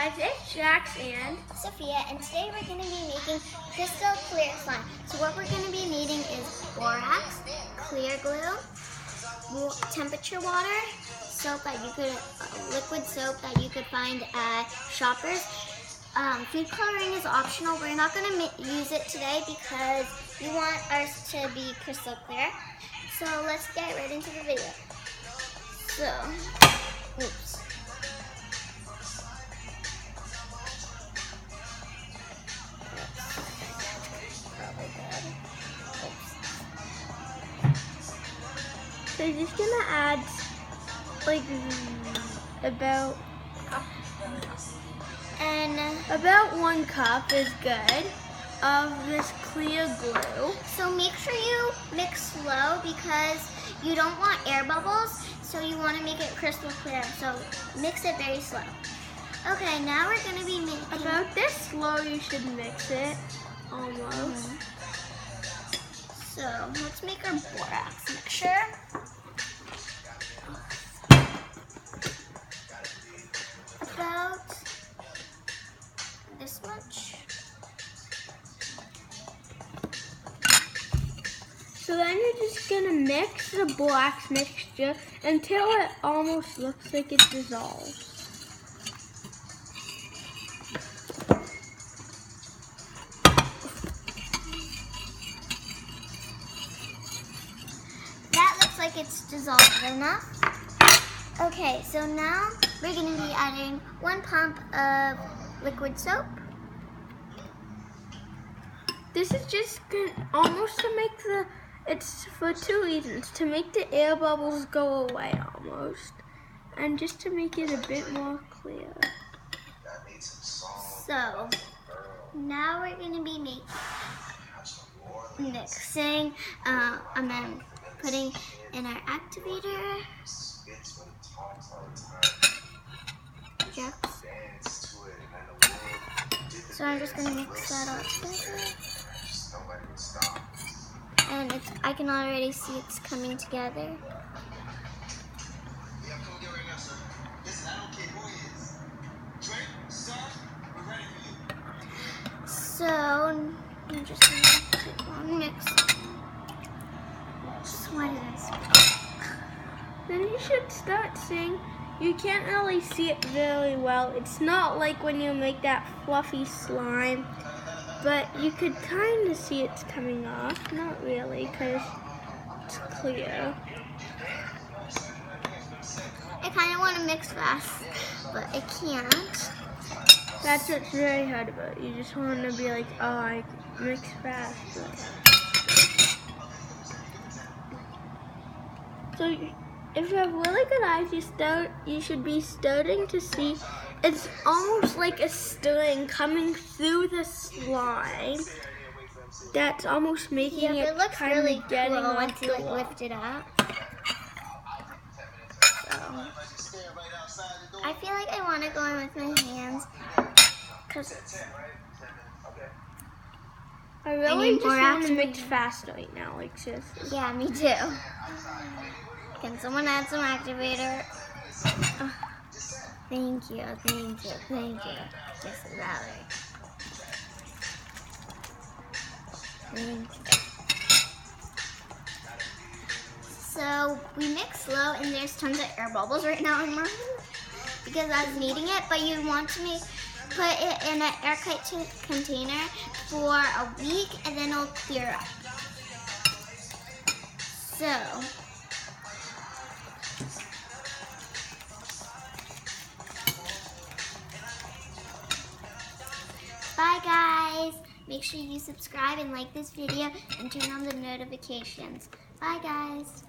guys, it's Jax and Sophia, and today we're going to be making crystal clear slime. So what we're going to be needing is borax, clear glue, temperature water, soap that you could, liquid soap that you could find at Shoppers. Food coloring is optional. We're not going to use it today because we want ours to be crystal clear. So let's get right into the video. So, oops. so you're just gonna add like about 1 cup is good of this clear glue. So make sure you mix slow because you don't want air bubbles, so you want to make it crystal clear. So mix it very slow. Okay, now we're going to be making... About this slow you should mix it, almost. So let's make our borax mixture. About this much. So then you're just gonna mix the borax mixture until it almost looks like it dissolves. That looks like it's dissolved enough. Okay, so now we're going to be adding 1 pump of liquid soap. This is just almost to make it's for 2 reasons. To make the air bubbles go away almost. And just to make it a bit more clear. So, now we're going to be mixing, and then putting in our activator. Jax. So I'm just going to mix that all together. And I can already see it's coming together. So I'm just going to keep on mixing. What is this? Then you should start seeing, you can't really see it really well. It's not like when you make that fluffy slime, but you could kind of see it's coming off. Not really, because it's clear. I kind of want to mix fast, but I can't. That's what's very hard about it. You just want to be like, oh, I mix fast. So if you have really good eyes, you should be starting to see it's almost like a string coming through the slime. That's almost making it looks kind really of getting cool off once you the like wall. lift it up. So I feel like I want to go in with my hands because I really just want to borax. mix fast right now, like just. Yeah, me too. Can someone add some activator? Oh, thank you. This is Valerie. Thank you. So we mix slow, and there's tons of air bubbles right now in mine because I was kneading it. But you want to put it in an airtight container for a week, and then it'll clear up. So. Bye guys! Make sure you subscribe and like this video and turn on the notifications. Bye guys!